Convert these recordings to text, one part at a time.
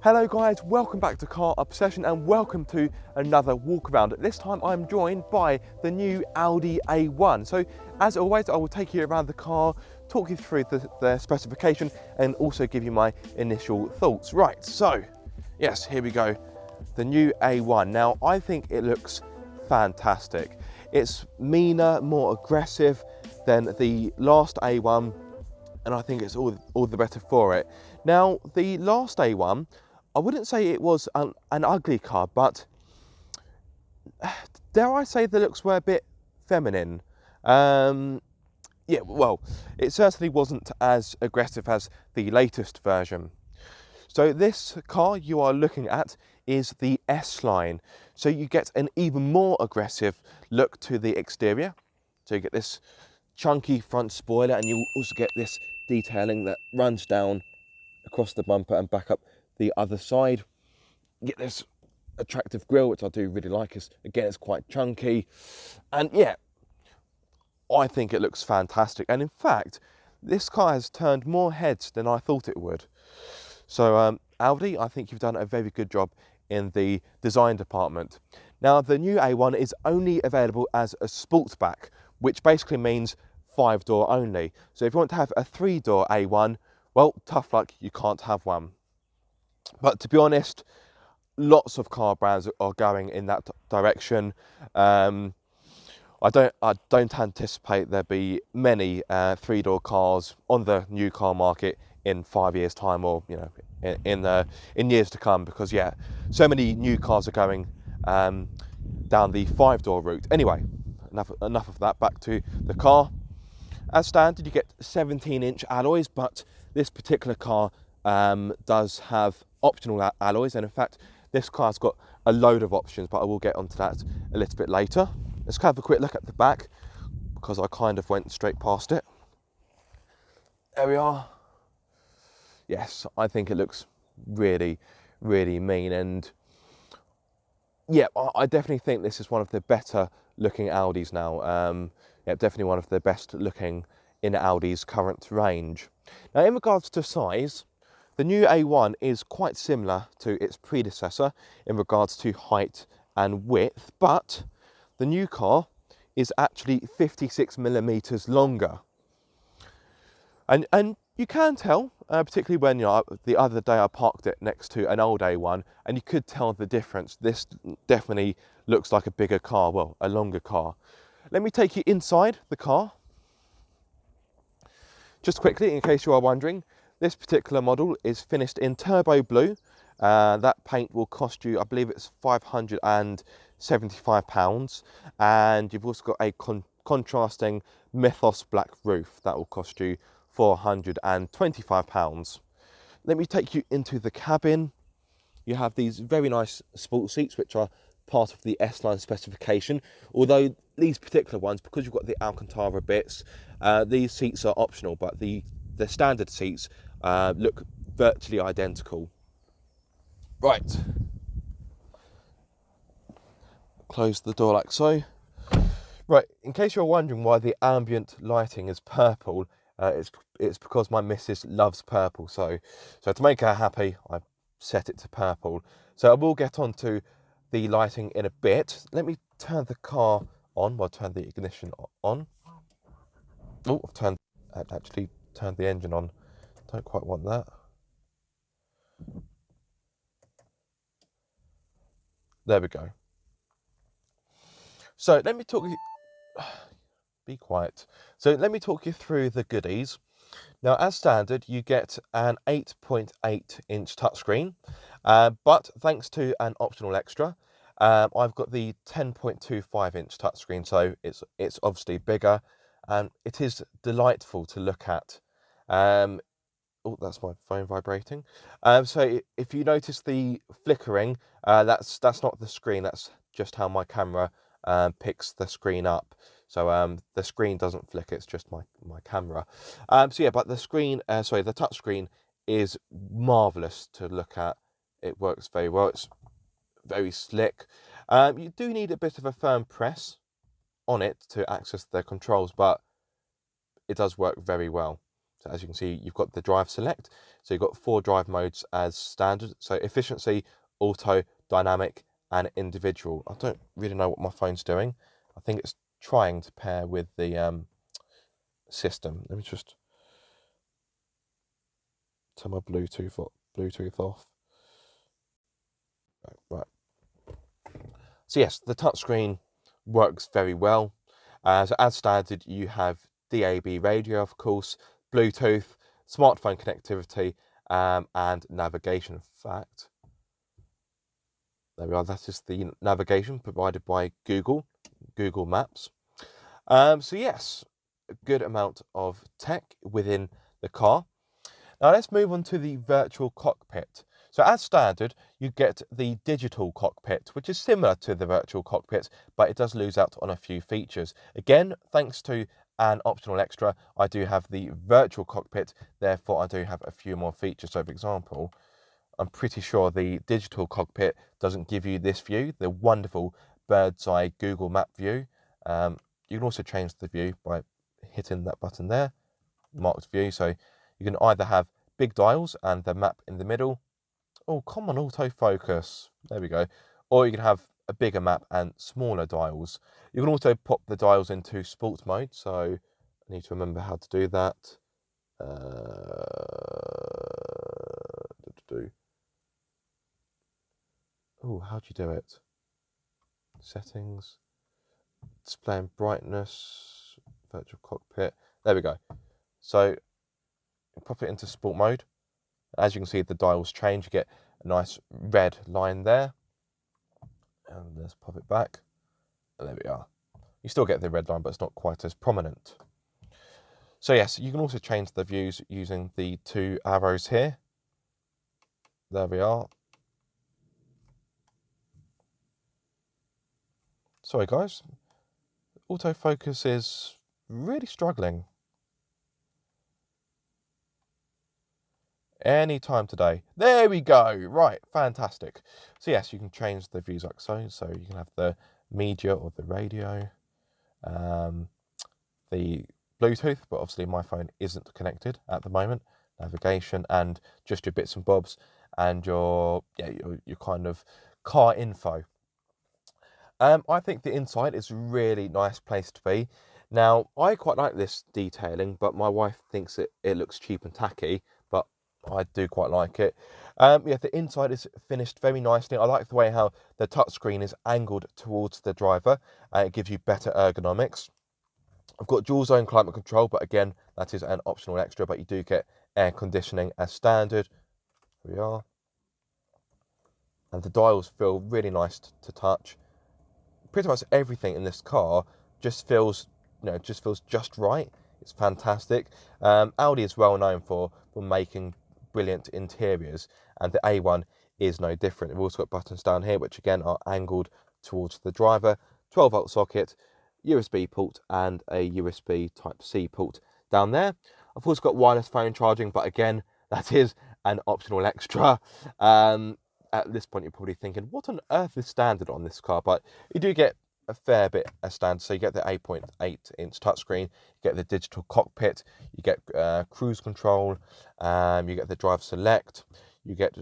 Hello guys, welcome back to Car Obsession and welcome to another walk around. This time I'm joined by the new Audi A1. So as always, I will take you around the car, talk you through the specification and also give you my initial thoughts. Right, so yes, here we go. The new A1. Now I think it looks fantastic. It's meaner, more aggressive than the last A1 and I think it's all the better for it. Now the last A1, I wouldn't say it was an ugly car, but dare I say the looks were a bit feminine. Yeah, well, it certainly wasn't as aggressive as the latest version. So this car you are looking at is the S line. So you get an even more aggressive look to the exterior. So you get this chunky front spoiler and you also get this detailing that runs down across the bumper and back up the other side. You get this attractive grille, which I do really like. Again, it's quite chunky. And yeah, I think it looks fantastic. And in fact, this car has turned more heads than I thought it would. So Audi, I think you've done a very good job in the design department. Now, the new A1 is only available as a sportback, which basically means 5-door only. So if you want to have a 3-door A1, well, tough luck, you can't have one. But to be honest, lots of car brands are going in that direction. I don't anticipate there'll be many 3-door cars on the new car market in 5 years' time, or in years to come, because yeah, so many new cars are going down the 5-door route. Anyway, enough of that. Back to the car. As standard, you get 17-inch alloys, but this particular car does have optional alloys, and in fact this car's got a load of options, but I will get onto that a little bit later. Let's have a quick look at the back, because I kind of went straight past it. There we are. Yes, I think it looks really, really mean, and yeah, I definitely think this is one of the better looking Audis now. Yeah, definitely one of the best looking in Audi's current range. Now, in regards to size, the new A1 is quite similar to its predecessor in regards to height and width, but the new car is actually 56mm longer. And you can tell, particularly when the other day I parked it next to an old A1, and you could tell the difference. This definitely looks like a bigger car, well, a longer car. Let me take you inside the car. Just quickly, in case you are wondering, this particular model is finished in turbo blue. That paint will cost you, I believe it's £575, and you've also got a contrasting Mythos black roof that will cost you £425. Let me take you into the cabin. You have these very nice sport seats, which are part of the S-Line specification, although these particular ones, because you've got the Alcantara bits, these seats are optional, but the standard seats look virtually identical. Right, close the door like so. Right, in case you're wondering why the ambient lighting is purple, it's because my missus loves purple, so to make her happy, I set it to purple. So I will get onto the lighting in a bit. Let me turn the car on. Well, turn the ignition on. Oh, I've actually turned the engine on. Don't quite want that. There we go. So let me talk you. Be quiet. So let me talk you through the goodies. Now, as standard, you get an 8.8-inch touchscreen, but thanks to an optional extra, I've got the 10.25-inch touchscreen, so it's obviously bigger, and it is delightful to look at. Oh, that's my phone vibrating. So if you notice the flickering, that's not the screen. That's just how my camera picks the screen up. So the screen doesn't flick, it's just my camera. So yeah, but the screen, the touch screen is marvellous to look at. It works very well, it's very slick. You do need a bit of a firm press on it to access the controls, but it does work very well. So as you can see, you've got the drive select. So you've got 4 drive modes as standard. So efficiency, auto, dynamic, and individual. I don't really know what my phone's doing. I think it's trying to pair with the system. Let me just turn my Bluetooth off. Right. So yes, the touchscreen works very well. So as standard, you have DAB radio, of course, Bluetooth, smartphone connectivity, and navigation. In fact, there we are. That is the navigation provided by Google Maps. So yes, a good amount of tech within the car. Now let's move on to the virtual cockpit. So as standard, you get the digital cockpit, which is similar to the virtual cockpit, but it does lose out on a few features. Again, thanks to an optional extra, I do have the virtual cockpit, therefore I do have a few more features. So for example, I'm pretty sure the digital cockpit doesn't give you this view, the wonderful bird's eye Google Map view. You can also change the view by hitting that button there, marked view. So you can either have big dials and the map in the middle. Oh, come on, autofocus. There we go. Or you can have a bigger map and smaller dials. You can also pop the dials into sport mode. So I need to remember how to do that. Oh, how do you do it? Settings, displaying brightness, virtual cockpit. There we go. So pop it into sport mode. As you can see, the dials change. You get a nice red line there. And let's pop it back. And there we are. You still get the red line, but it's not quite as prominent. So yes, you can also change the views using the 2 arrows here. There we are. Sorry guys, autofocus is really struggling. Any time today. There we go. Right, fantastic. So yes, you can change the views like so. So you can have the media or the radio, the Bluetooth, but obviously my phone isn't connected at the moment. Navigation and just your bits and bobs and your kind of car info. I think the inside is a really nice place to be. Now, I quite like this detailing, but my wife thinks it looks cheap and tacky, but I do quite like it. Yeah, the inside is finished very nicely. I like the way how the touchscreen is angled towards the driver. It gives you better ergonomics. I've got dual zone climate control, but again, that is an optional extra, but you do get air conditioning as standard. Here we are. And the dials feel really nice to touch. Pretty much everything in this car just feels, just right. It's fantastic. Audi is well known for making brilliant interiors, and the A1 is no different. We've also got buttons down here, which again are angled towards the driver. 12-volt socket, USB port, and a USB Type-C port down there. I've also got wireless phone charging, but again, that is an optional extra. At this point, you're probably thinking, what on earth is standard on this car? But you do get a fair bit as standard. So you get the 8.8-inch touchscreen, you get the digital cockpit, you get cruise control, you get the drive select, you get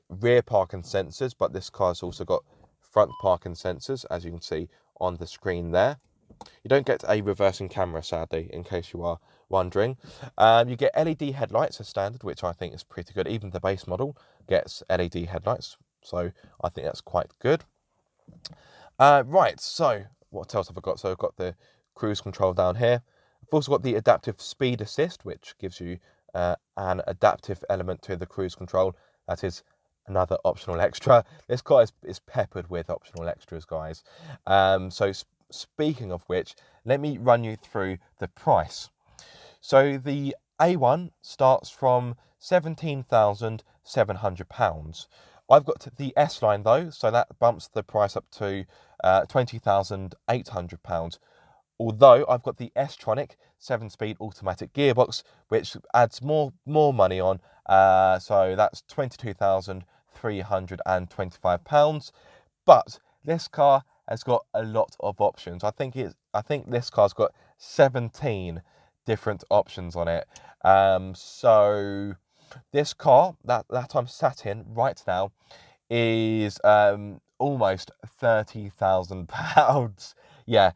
rear parking sensors, but this car's also got front parking sensors, as you can see on the screen there. You don't get a reversing camera, sadly, in case you are wondering. You get LED headlights as standard, which I think is pretty good. Even the base model gets LED headlights, so I think that's quite good. Right, so what else have I got? So I've got the cruise control down here. I've also got the adaptive speed assist, which gives you an adaptive element to the cruise control. That is another optional extra. This car is peppered with optional extras, guys. So speaking of which, let me run you through the price. So the A1 starts from £17,700. I've got the S line though, so that bumps the price up to £20,800. Although I've got the S-Tronic 7-speed automatic gearbox, which adds more money on. So that's £22,325. But this car has got a lot of options. I think this car's got 17 different options on it. So this car that I'm sat in right now is almost £30,000. Yeah,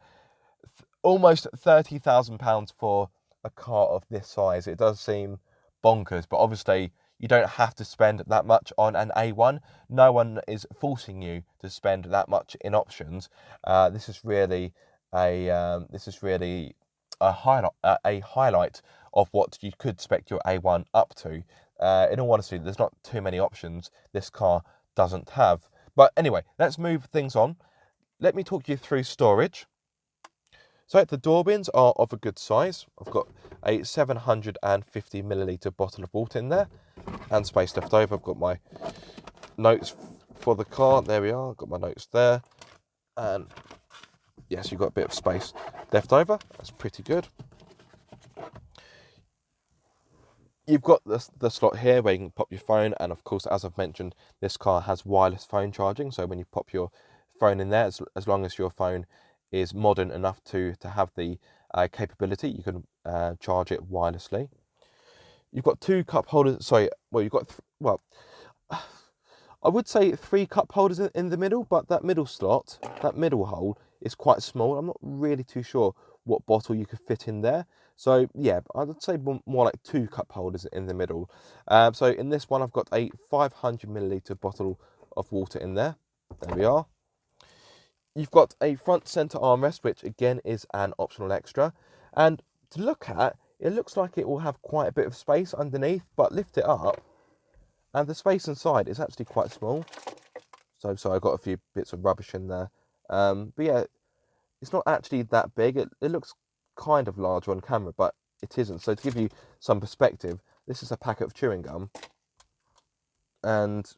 almost £30,000 for a car of this size. It does seem bonkers, but obviously you don't have to spend that much on an A1. No one is forcing you to spend that much in options. This is really a highlight of what you could spec your A1 up to. In all honesty, there's not too many options this car doesn't have. But anyway, let's move things on. Let me talk you through storage. So the door bins are of a good size. I've got a 750 milliliter bottle of water in there and space left over. I've got my notes for the car. There we are. I've got my notes there. And yes, you've got a bit of space left over. That's pretty good. You've got the slot here where you can pop your phone. And of course, as I've mentioned, this car has wireless phone charging. So when you pop your phone in there, as long as your phone is modern enough to have the capability, you can charge it wirelessly. You've got two cup holders. Sorry, well, you've got I would say 3 cup holders in the middle, but that middle slot, that middle hole, is quite small. I'm not really too sure what bottle you could fit in there. So yeah, I'd say more like 2 cup holders in the middle. So in this one, I've got a 500 milliliter bottle of water in there. There we are. You've got a front center armrest, which again is an optional extra. And to look at, it looks like it will have quite a bit of space underneath, but lift it up and the space inside is actually quite small. So I've got a few bits of rubbish in there. But yeah, it's not actually that big. It looks kind of large on camera, but it isn't. So to give you some perspective, this is a packet of chewing gum. And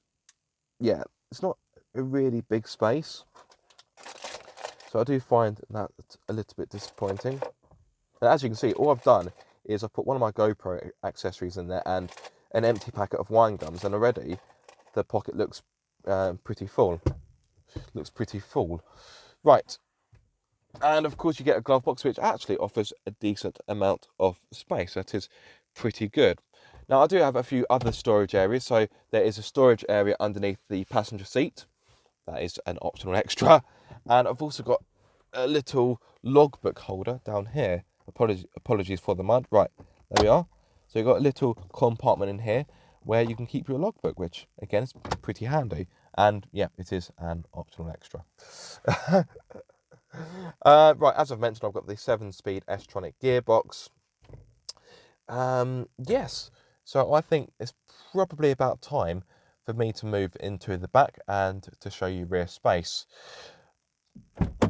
yeah, it's not a really big space. So I do find that a little bit disappointing. And as you can see, all I've done is I've put one of my GoPro accessories in there and an empty packet of wine gums, and already the pocket looks pretty full. Right. And of course you get a glove box, which actually offers a decent amount of space. That is pretty good. Now I do have a few other storage areas. So there is a storage area underneath the passenger seat. That is an optional extra. And I've also got a little logbook holder down here. Apologies for the mud. Right, there we are. So you've got a little compartment in here where you can keep your logbook, which again is pretty handy. And yeah, it is an optional extra. Right, as I've mentioned, I've got the 7-speed S-tronic gearbox. Yes, so I think it's probably about time for me to move into the back and to show you rear space.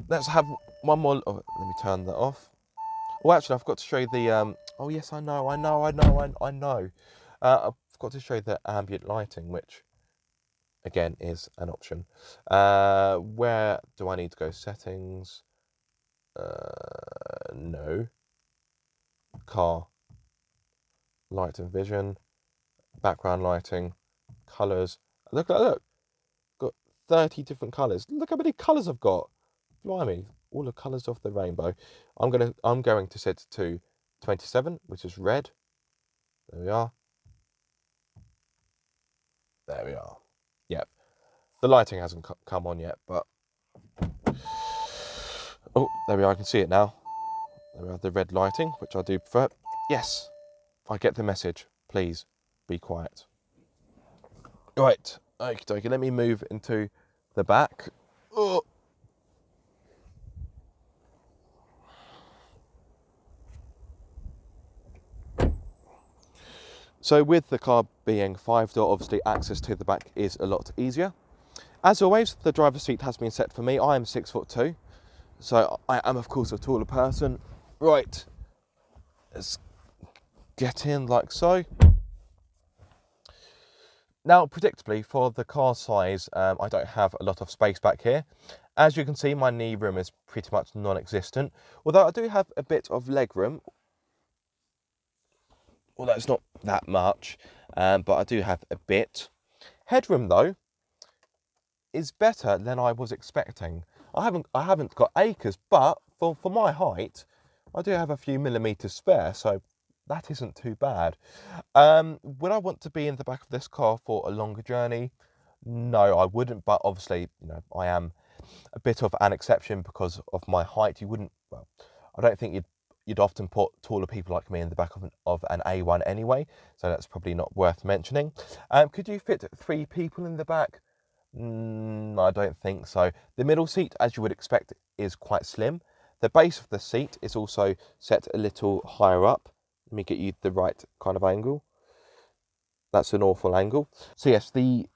Let's have one more. Oh, let me turn that off. Well, actually, I've got to show you the. Oh yes, I know. I've got to show you the ambient lighting, which again is an option. Where do I need to go? Settings. No. Car. Light and vision. Background lighting. Colours. Look. Got 30 different colours. Look how many colours I've got. Blimey, all the colours of the rainbow. I'm going to set it to 27, which is red. There we are. There we are. Yep. The lighting hasn't come on yet, but oh, there we are. I can see it now. There we are. The red lighting, which I do prefer. Yes, I get the message. Please be quiet. Right. Okay. Let me move into the back. Oh. So with the car being 5-door, obviously access to the back is a lot easier. As always, the driver's seat has been set for me. I am 6'2", so I am of course a taller person. Right, let's get in like so. Now, predictably, for the car size, I don't have a lot of space back here. As you can see, my knee room is pretty much non-existent, although I do have a bit of leg room. Although it's not that much, but I do have a bit. Headroom, though, is better than I was expecting. I haven't got acres, but for my height, I do have a few millimetres spare, so that isn't too bad. Would I want to be in the back of this car for a longer journey? No, I wouldn't, but obviously, you know, I am a bit of an exception because of my height. You wouldn't, well, I don't think you'd often put taller people like me in the back of an A1 anyway, so that's probably not worth mentioning. Could you fit 3 people in the back? I don't think so. The middle seat, as you would expect, is quite slim. The base of the seat is also set a little higher up. Let me get you the right kind of angle. That's an awful angle. So yes, the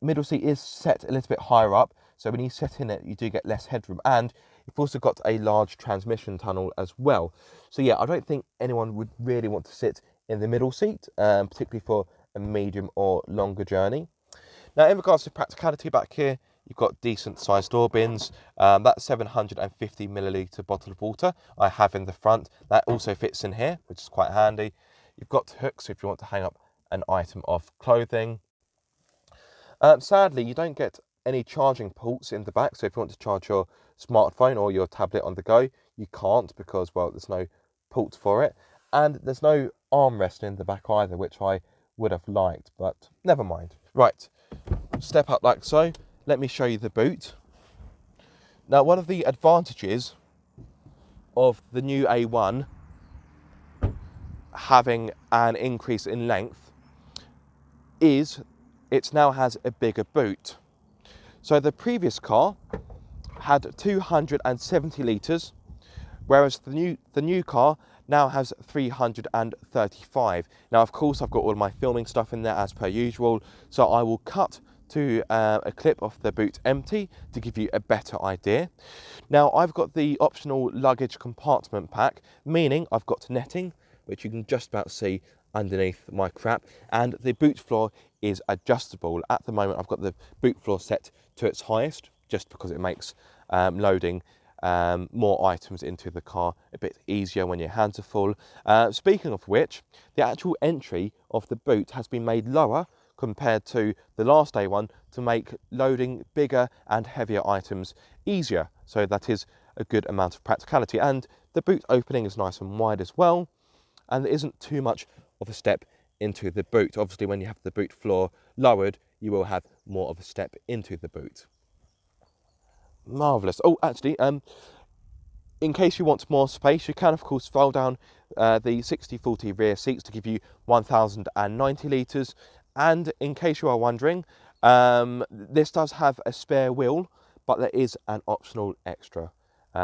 middle seat is set a little bit higher up. So when you sit in it, you do get less headroom. And you've also got a large transmission tunnel as well. So yeah, I don't think anyone would really want to sit in the middle seat, particularly for a medium or longer journey. Now, in regards to practicality back here, you've got decent sized door bins. That 750 millilitre bottle of water I have in the front, that also fits in here, which is quite handy. You've got hooks if you want to hang up an item of clothing. Sadly, you don't get any charging ports in the back, so if you want to charge your smartphone or your tablet on the go, you can't because, well, there's no ports for it. And there's no armrest in the back either, which I would have liked, but never mind. Right, step up like so. Let me show you the boot. Now, one of the advantages of the new A1 having an increase in length is it now has a bigger boot. So the previous car had 270 litres, whereas the new car now has 335. Now, of course, I've got all my filming stuff in there as per usual, so I will cut to a clip of the boot empty to give you a better idea. Now, I've got the optional luggage compartment pack, meaning I've got netting, which you can just about see underneath my crap, and the boot floor is adjustable. At the moment, I've got the boot floor set to its highest, just because it makes loading more items into the car a bit easier when your hands are full. Speaking of which, the actual entry of the boot has been made lower compared to the last A1 to make loading bigger and heavier items easier. So that is a good amount of practicality. And the boot opening is nice and wide as well. And there isn't too much of a step into the boot. Obviously, when you have the boot floor lowered, you will have more of a step into the boot. Marvellous. Oh, actually, in case you want more space, you can, of course, fold down the 60/40 rear seats to give you 1,090 litres. And in case you are wondering, this does have a spare wheel, but there is an optional extra,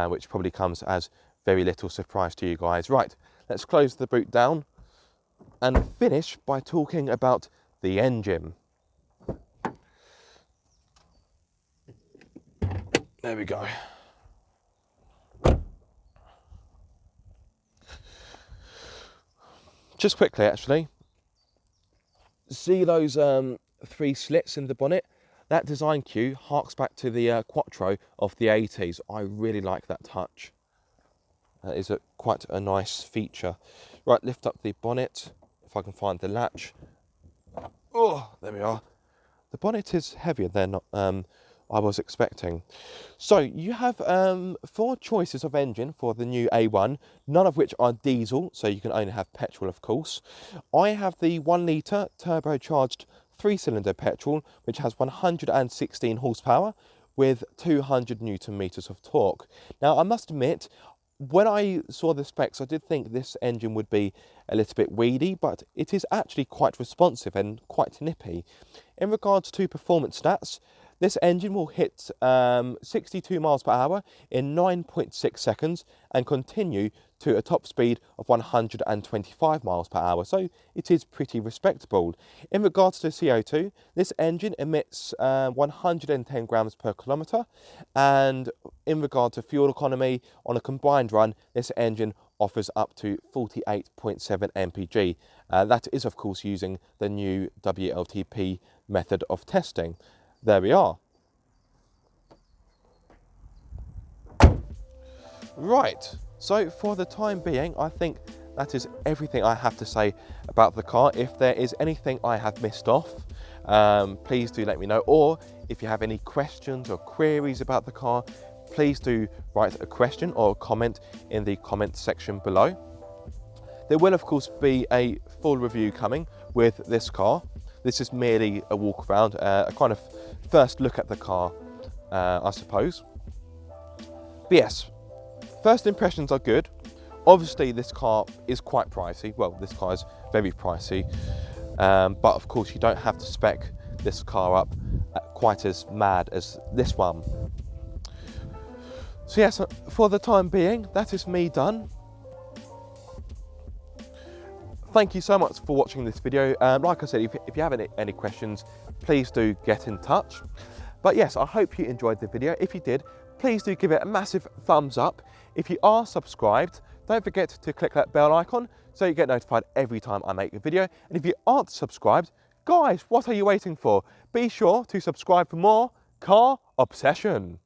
which probably comes as very little surprise to you guys. Right, let's close the boot down and finish by talking about the engine. There we go. Just quickly, actually, see those 3 slits in the bonnet? That design cue harks back to the Quattro of the 80s. I really like that touch. That is quite a nice feature. Right, lift up the bonnet, if I can find the latch. Oh, there we are. The bonnet is heavier than I was expecting. So you have 4 choices of engine for the new A1, none of which are diesel, so you can only have petrol, of course. I have the 1 litre turbocharged 3-cylinder petrol, which has 116 horsepower with 200 newton meters of torque. Now, I must admit, when I saw the specs, I did think this engine would be a little bit weedy, but it is actually quite responsive and quite nippy. In regards to performance stats, this engine will hit 62 miles per hour in 9.6 seconds and continue to a top speed of 125 miles per hour, so it is pretty respectable. In regards to CO2, this engine emits 110 grams per kilometre, and in regard to fuel economy, on a combined run, this engine offers up to 48.7 mpg. That is, of course, using the new WLTP method of testing. There we are. Right, so for the time being, I think that is everything I have to say about the car. If there is anything I have missed off, please do let me know. Or if you have any questions or queries about the car, please do write a question or a comment in the comment section below. There will of course be a full review coming with this car. This is merely a walk around, a kind of first look at the car, I suppose. But yes, first impressions are good. Obviously this car is quite pricey. Well, this car is very pricey, but of course you don't have to spec this car up quite as mad as this one. So yes, for the time being, that is me done. Thank you so much for watching this video. Like I said, if you have any questions, please do get in touch. But yes, I hope you enjoyed the video. If you did, please do give it a massive thumbs up. If you are subscribed, don't forget to click that bell icon so you get notified every time I make a video. And if you aren't subscribed, guys, what are you waiting for? Be sure to subscribe for more car obsession.